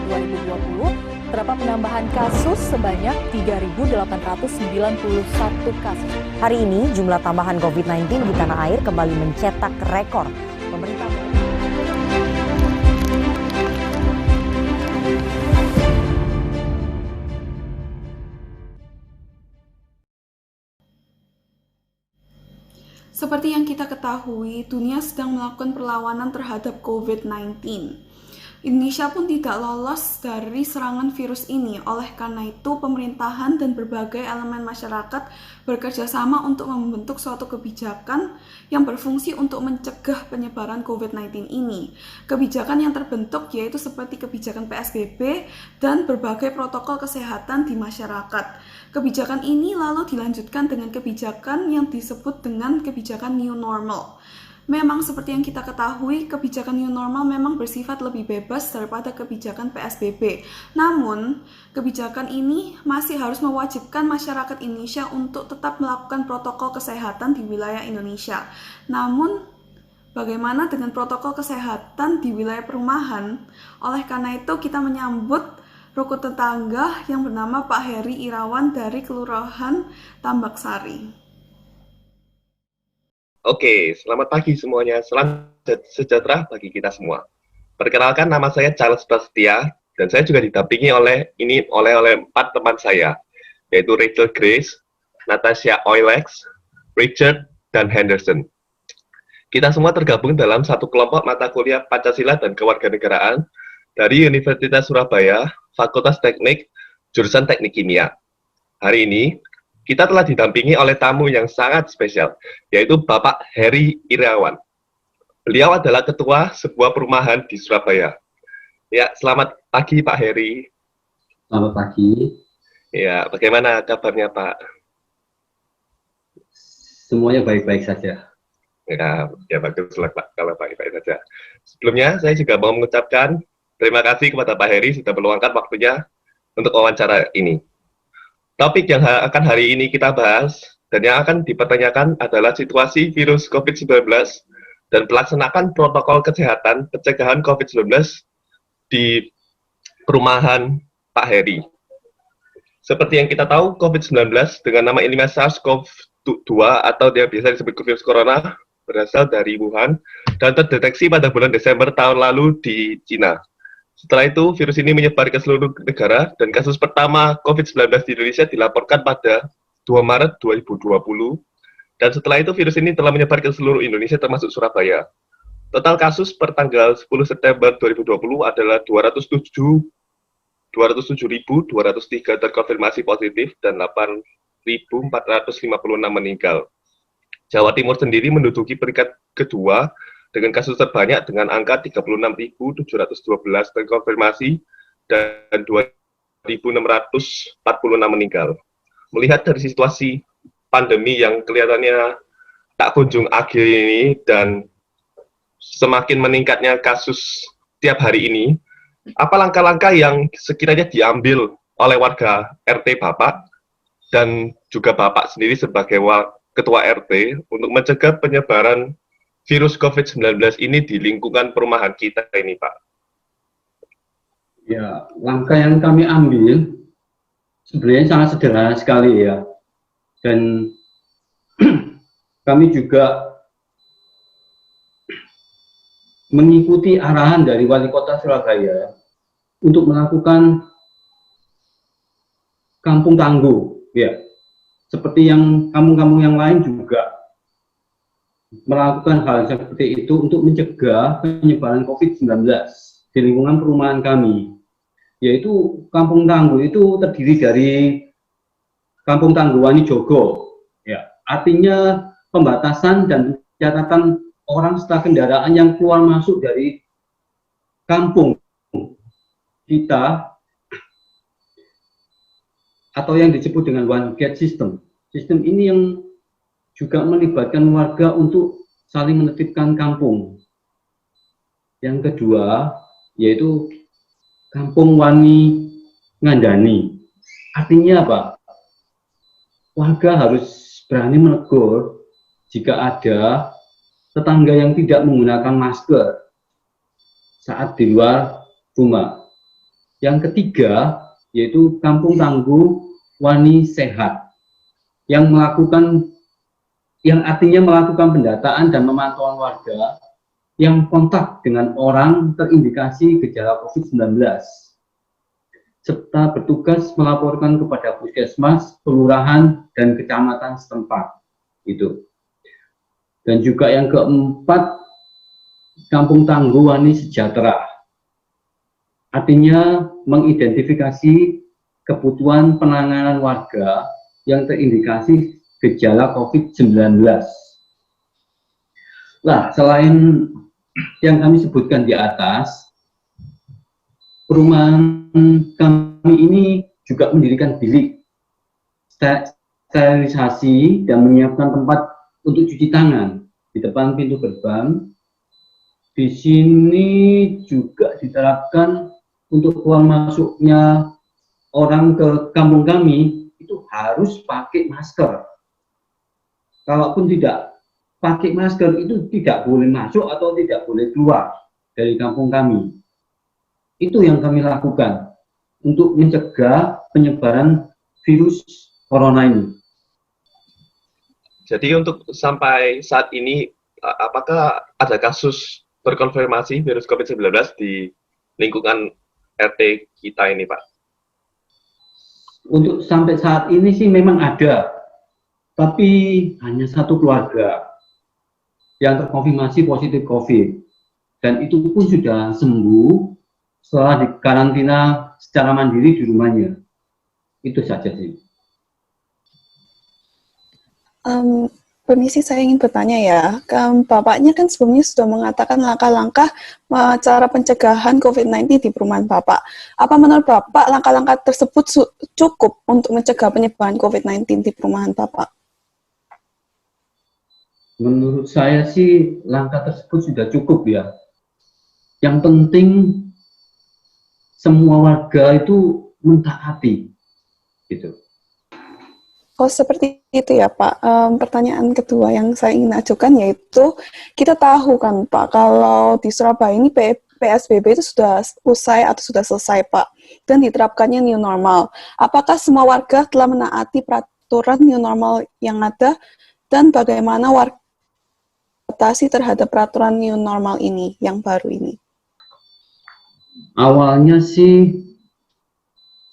2020, terdapat penambahan kasus sebanyak 3.891 kasus. Hari ini jumlah tambahan COVID-19 di tanah air kembali mencetak rekor. Pemerintah Seperti yang kita ketahui, dunia sedang melakukan perlawanan terhadap COVID-19. Indonesia pun tidak lolos dari serangan virus ini. Oleh karena itu, pemerintahan dan berbagai elemen masyarakat bekerja sama untuk membentuk suatu kebijakan yang berfungsi untuk mencegah penyebaran COVID-19 ini. Kebijakan yang terbentuk yaitu seperti kebijakan PSBB dan berbagai protokol kesehatan di masyarakat. Kebijakan ini lalu dilanjutkan dengan kebijakan yang disebut dengan kebijakan new normal. Memang seperti yang kita ketahui, kebijakan new normal memang bersifat lebih bebas daripada kebijakan PSBB. Namun, kebijakan ini masih harus mewajibkan masyarakat Indonesia untuk tetap melakukan protokol kesehatan di wilayah Indonesia. Namun, bagaimana dengan protokol kesehatan di wilayah perumahan? Oleh karena itu, kita menyambut rukun tetangga yang bernama Pak Heri Irawan dari Kelurahan Tambak Sari. Oke, selamat pagi semuanya. Salam sejahtera bagi kita semua. Perkenalkan, nama saya Charles Prasetya, dan saya juga didampingi oleh 4 teman saya, yaitu Rachel Grace, Natasha Oilex, Richard, dan Henderson. Kita semua tergabung dalam satu kelompok mata kuliah Pancasila dan Kewarganegaraan dari Universitas Surabaya, Fakultas Teknik, jurusan Teknik Kimia. Hari ini, kita telah didampingi oleh tamu yang sangat spesial, yaitu Bapak Heri Irawan. Beliau adalah ketua sebuah perumahan di Surabaya. Ya, selamat pagi Pak Heri. Selamat pagi. Ya, bagaimana kabarnya Pak? Semuanya baik-baik saja. Ya baguslah Pak, kalau baik-baik saja. Sebelumnya, saya juga mau mengucapkan terima kasih kepada Pak Heri sudah meluangkan waktunya untuk wawancara ini. Topik yang akan hari ini kita bahas dan yang akan dipertanyakan adalah situasi virus COVID-19 dan pelaksanaan protokol kesehatan pencegahan COVID-19 di perumahan Pak Heri. Seperti yang kita tahu, COVID-19 dengan nama ilmiah SARS-CoV-2 atau yang biasa disebut virus corona berasal dari Wuhan dan terdeteksi pada bulan Desember tahun lalu di Cina. Setelah itu, virus ini menyebar ke seluruh negara dan kasus pertama COVID-19 di Indonesia dilaporkan pada 2 Maret 2020. Dan setelah itu, virus ini telah menyebar ke seluruh Indonesia termasuk Surabaya. Total kasus per tanggal 10 September 2020 adalah 207.203 terkonfirmasi positif dan 8.456 meninggal. Jawa Timur sendiri menduduki peringkat kedua dengan kasus terbanyak dengan angka 36.712 terkonfirmasi dan 2.646 meninggal. Melihat dari situasi pandemi yang kelihatannya tak kunjung akhir ini dan semakin meningkatnya kasus tiap hari ini, apa langkah-langkah yang sekiranya diambil oleh warga RT Bapak dan juga Bapak sendiri sebagai ketua RT untuk mencegah penyebaran virus COVID-19 ini di lingkungan perumahan kita ini, Pak? Ya, langkah yang kami ambil sebenarnya sangat sederhana sekali ya. Dan kami juga mengikuti arahan dari Wali Kota Surabaya untuk melakukan kampung tangguh, ya. Seperti yang kampung-kampung yang lain juga melakukan hal seperti itu untuk mencegah penyebaran COVID-19 di lingkungan perumahan kami. Yaitu kampung tangguh itu terdiri dari Kampung Tangguh Wanijogo, ya, artinya pembatasan dan catatan orang serta kendaraan yang keluar masuk dari kampung kita atau yang disebut dengan one gate system. Sistem ini yang juga melibatkan warga untuk saling menetipkan kampung. Yang kedua, yaitu Kampung Wani Ngandani. Artinya apa? Warga harus berani menegur jika ada tetangga yang tidak menggunakan masker saat di luar rumah. Yang ketiga, yaitu Kampung Tangguh Wani Sehat, yang artinya melakukan pendataan dan pemantauan warga yang kontak dengan orang terindikasi gejala COVID-19, serta bertugas melaporkan kepada puskesmas, kelurahan, dan kecamatan setempat. Itu. Dan juga yang keempat, Kampung Tangguh Wani Sejahtera, artinya mengidentifikasi kebutuhan penanganan warga yang terindikasi gejala COVID-19. Nah, selain yang kami sebutkan di atas, perumahan kami ini juga mendirikan bilik sterilisasi dan menyiapkan tempat untuk cuci tangan di depan pintu gerbang. Di sini juga diterapkan untuk keluar masuknya orang ke kampung kami itu harus pakai masker. Kalaupun tidak pakai masker itu tidak boleh masuk atau tidak boleh keluar dari kampung kami. Itu yang kami lakukan untuk mencegah penyebaran virus corona ini. Jadi untuk sampai saat ini, apakah ada kasus berkonfirmasi virus COVID-19 di lingkungan RT kita ini, Pak? Untuk sampai saat ini sih memang ada, tapi hanya satu keluarga yang terkonfirmasi positif COVID, dan itu pun sudah sembuh setelah dikarantina secara mandiri di rumahnya. Itu saja sih. Permisi, saya ingin bertanya ya. Bapaknya kan sebelumnya sudah mengatakan langkah-langkah cara pencegahan COVID-19 di perumahan Bapak. Apa menurut Bapak langkah-langkah tersebut cukup untuk mencegah penyebaran COVID-19 di perumahan Bapak? Menurut saya sih langkah tersebut sudah cukup ya. Yang penting semua warga itu mentaati, gitu. Oh, seperti itu ya, Pak. Pertanyaan kedua yang saya ingin ajukan yaitu, kita tahu kan, Pak, kalau di Surabaya ini PSBB itu sudah usai atau sudah selesai, Pak, dan diterapkannya new normal. Apakah semua warga telah menaati peraturan new normal yang ada, dan bagaimana warga adaptasi terhadap peraturan new normal ini, yang baru ini? Awalnya sih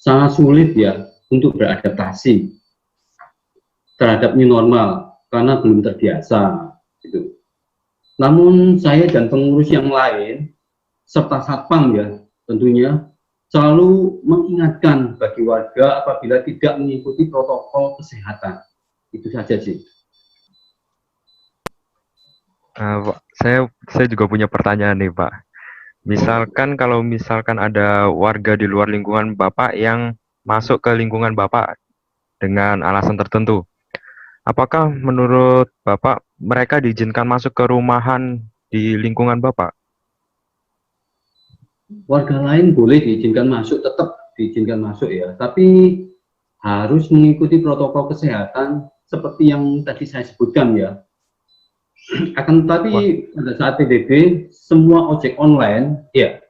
sangat sulit ya untuk beradaptasi terhadap new normal karena belum terbiasa gitu. Namun saya dan pengurus yang lain serta satpam ya tentunya selalu mengingatkan bagi warga apabila tidak mengikuti protokol kesehatan. Itu saja sih. Pak, saya juga punya pertanyaan nih, Pak. Misalkan kalau ada warga di luar lingkungan Bapak yang masuk ke lingkungan Bapak dengan alasan tertentu, apakah menurut Bapak mereka diizinkan masuk ke rumahan di lingkungan Bapak? Warga lain boleh diizinkan masuk, tetap diizinkan masuk ya, tapi harus mengikuti protokol kesehatan seperti yang tadi saya sebutkan ya. Akan tetapi pada saat PDB semua ojek online ya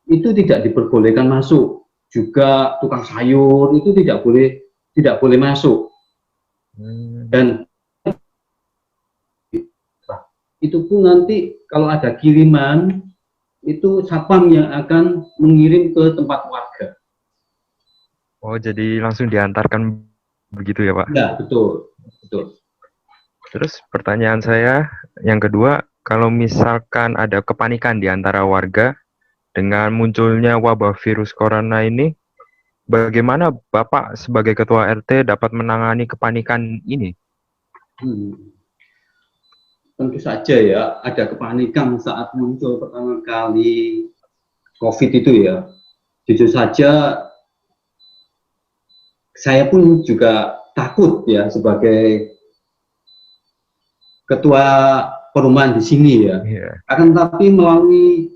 itu tidak diperbolehkan masuk, juga tukang sayur itu tidak boleh masuk. Dan itu pun nanti kalau ada kiriman itu satpam yang akan mengirim ke tempat warga. Oh, jadi langsung diantarkan begitu ya, Pak? Ya, betul. Terus pertanyaan saya yang kedua, kalau misalkan ada kepanikan di antara warga dengan munculnya wabah virus corona ini, bagaimana Bapak sebagai Ketua RT dapat menangani kepanikan ini? Tentu saja ya, ada kepanikan saat muncul pertama kali COVID itu ya. Jujur saja, saya pun juga takut ya sebagai ketua perumahan di sini ya. Akan tetapi melalui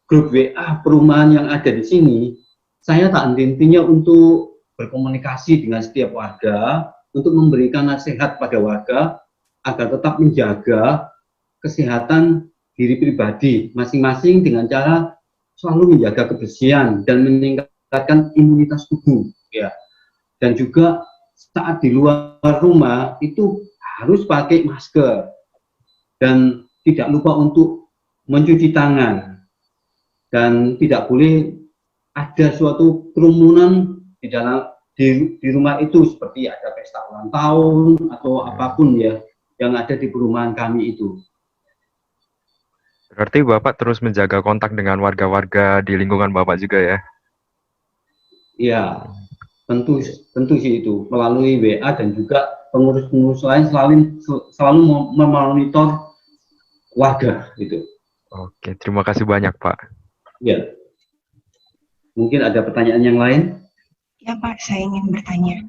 grup WA perumahan yang ada di sini, saya tak henti-hentinya untuk berkomunikasi dengan setiap warga untuk memberikan nasihat pada warga agar tetap menjaga kesehatan diri pribadi masing-masing dengan cara selalu menjaga kebersihan dan meningkatkan imunitas tubuh, ya. Dan juga saat di luar rumah itu harus pakai masker dan tidak lupa untuk mencuci tangan, dan tidak boleh ada suatu kerumunan di rumah itu, seperti ada pesta ulang tahun atau apapun ya yang ada di perumahan kami itu. Berarti Bapak terus menjaga kontak dengan warga-warga di lingkungan Bapak juga ya? Ya, tentu sih itu melalui WA, dan juga pengurus-pengurus lain selalu memonitor warga itu. Oke, terima kasih banyak Pak. Ya, mungkin ada pertanyaan yang lain? Ya Pak, saya ingin bertanya.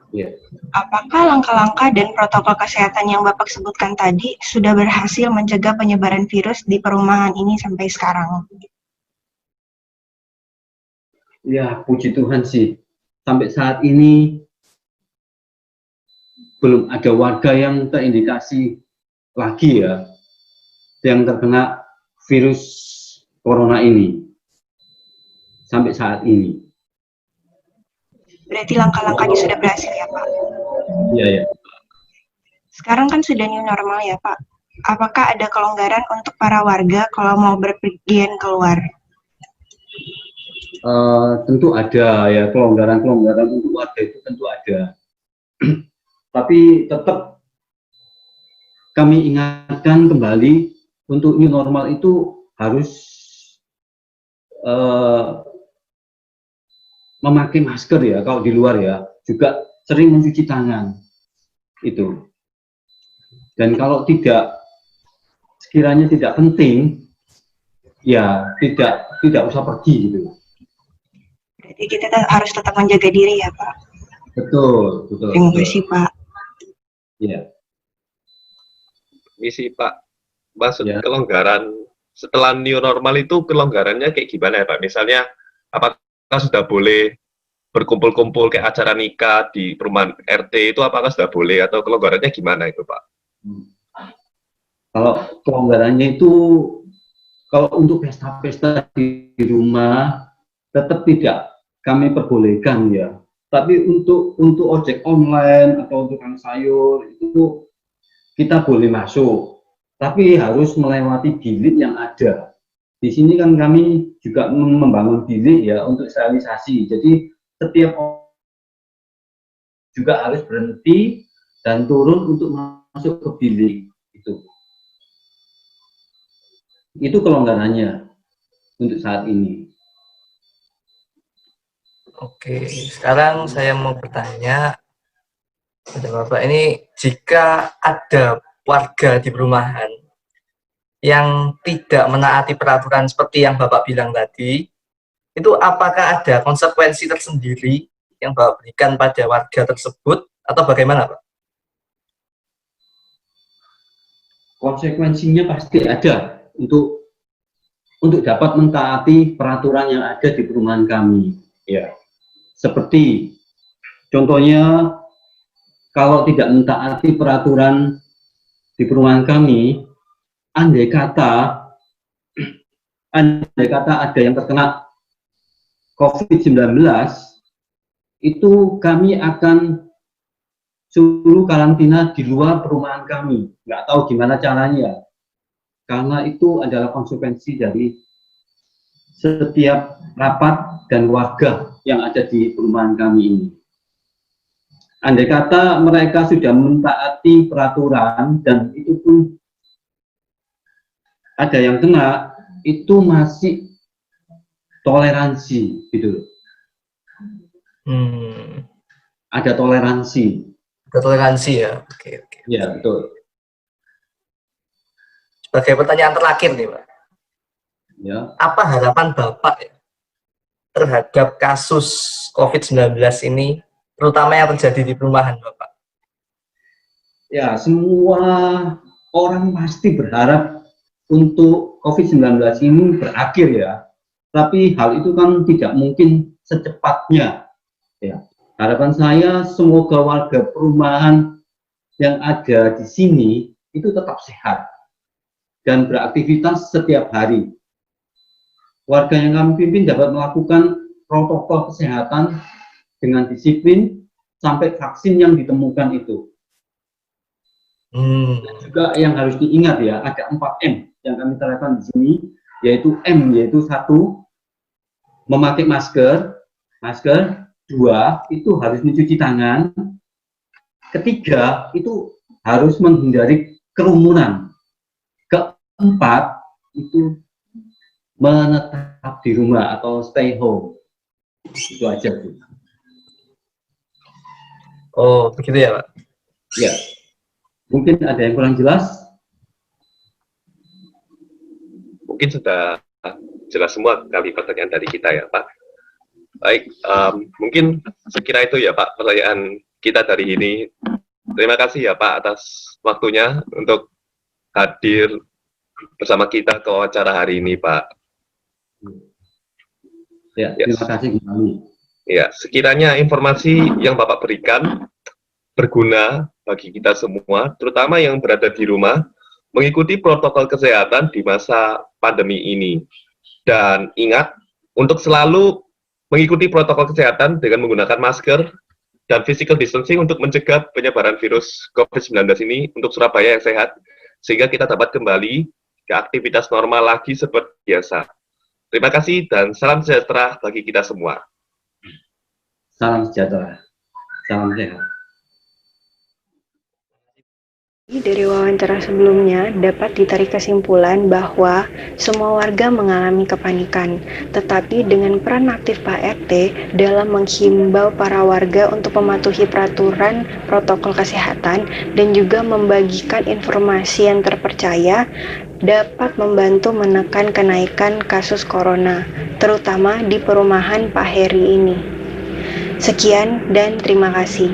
Ya. Apakah langkah-langkah dan protokol kesehatan yang Bapak sebutkan tadi sudah berhasil mencegah penyebaran virus di perumahan ini sampai sekarang? Ya, puji Tuhan sih. Sampai saat ini belum ada warga yang terindikasi lagi ya, yang terkena virus corona ini. Sampai saat ini. Berarti langkah-langkahnya sudah berhasil ya Pak? Iya, ya. Sekarang kan sudah new normal ya Pak. Apakah ada kelonggaran untuk para warga kalau mau berpergian keluar? Tentu ada ya, kelonggaran untuk warga itu tentu ada. Tapi tetap kami ingatkan kembali, untuk new normal itu harus memakai masker ya kalau di luar ya, juga sering mencuci tangan itu. Dan kalau sekiranya tidak penting, ya tidak usah pergi gitu. Berarti kita harus tetap menjaga diri ya Pak? Betul. Terima kasih Pak. Ya. Misi Pak, maksud Ya. kelonggaran setelah new normal itu kelonggarannya kayak gimana ya Pak? Misalnya, apakah sudah boleh berkumpul-kumpul kayak acara nikah di perumahan RT itu, apakah sudah boleh, atau kelonggarannya gimana itu Pak? Kalau kelonggarannya itu, kalau untuk pesta-pesta di rumah tetap tidak kami perbolehkan ya. Tapi untuk ojek online atau untuk tukang sayur itu kita boleh masuk, tapi harus melewati bilik yang ada. Di sini kan kami juga membangun bilik ya untuk sterilisasi. Jadi setiap juga harus berhenti dan turun untuk masuk ke bilik itu. Itu kelonggarannya untuk saat ini. Oke, sekarang saya mau bertanya pada Bapak ini, jika ada warga di perumahan yang tidak menaati peraturan seperti yang Bapak bilang tadi, itu apakah ada konsekuensi tersendiri yang Bapak berikan pada warga tersebut atau bagaimana Pak? Konsekuensinya pasti ada untuk dapat mentaati peraturan yang ada di perumahan kami. Ya. Seperti contohnya, kalau tidak mentaati peraturan di perumahan kami, andai kata ada yang terkena COVID-19, itu kami akan suruh karantina di luar perumahan kami. Nggak tahu gimana caranya, karena itu adalah konsekuensi dari setiap rapat dan warga yang ada di perumahan kami ini. Andai kata mereka sudah mentaati peraturan dan itu pun ada yang kena, itu masih toleransi gitu. Ada toleransi. Ada toleransi ya. Oke. Ya, betul. Sebagai pertanyaan terakhir nih Pak, Ya. apa harapan Bapak ya, terhadap kasus COVID-19 ini, terutama yang terjadi di perumahan Bapak? Ya, semua orang pasti berharap untuk COVID-19 ini berakhir ya. Tapi hal itu kan tidak mungkin secepatnya. Ya. Harapan saya semoga warga perumahan yang ada di sini itu tetap sehat dan beraktivitas setiap hari. warga yang kami pimpin dapat melakukan protokol kesehatan dengan disiplin sampai vaksin yang ditemukan itu. Dan juga yang harus diingat ya, ada 4M yang kami terapkan di sini, yaitu yaitu 1, memakai masker, 2, itu harus mencuci tangan, 3, itu harus menghindari kerumunan, 4, itu menetap di rumah atau stay home. Itu aja. Oh, begitu ya, Pak? Ya. Mungkin ada yang kurang jelas? Mungkin sudah jelas semua kali pertanyaan dari kita ya Pak. Baik, mungkin sekira itu ya Pak pertanyaan kita dari ini. Terima kasih ya Pak atas waktunya untuk hadir bersama kita ke wawancara hari ini Pak. Ya, terima kasih kembali. Ya, sekiranya informasi yang Bapak berikan berguna bagi kita semua, terutama yang berada di rumah, mengikuti protokol kesehatan di masa pandemi ini. Dan ingat, untuk selalu mengikuti protokol kesehatan dengan menggunakan masker dan physical distancing untuk mencegah penyebaran virus COVID-19 ini untuk Surabaya yang sehat, sehingga kita dapat kembali ke aktivitas normal lagi seperti biasa. Terima kasih dan salam sejahtera bagi kita semua. Salam sejahtera, salam sehat. Dari wawancara sebelumnya dapat ditarik kesimpulan bahwa semua warga mengalami kepanikan, tetapi dengan peran aktif Pak RT dalam menghimbau para warga untuk mematuhi peraturan protokol kesehatan dan juga membagikan informasi yang terpercaya dapat membantu menekan kenaikan kasus corona, terutama di perumahan Pak Heri ini. Sekian dan terima kasih.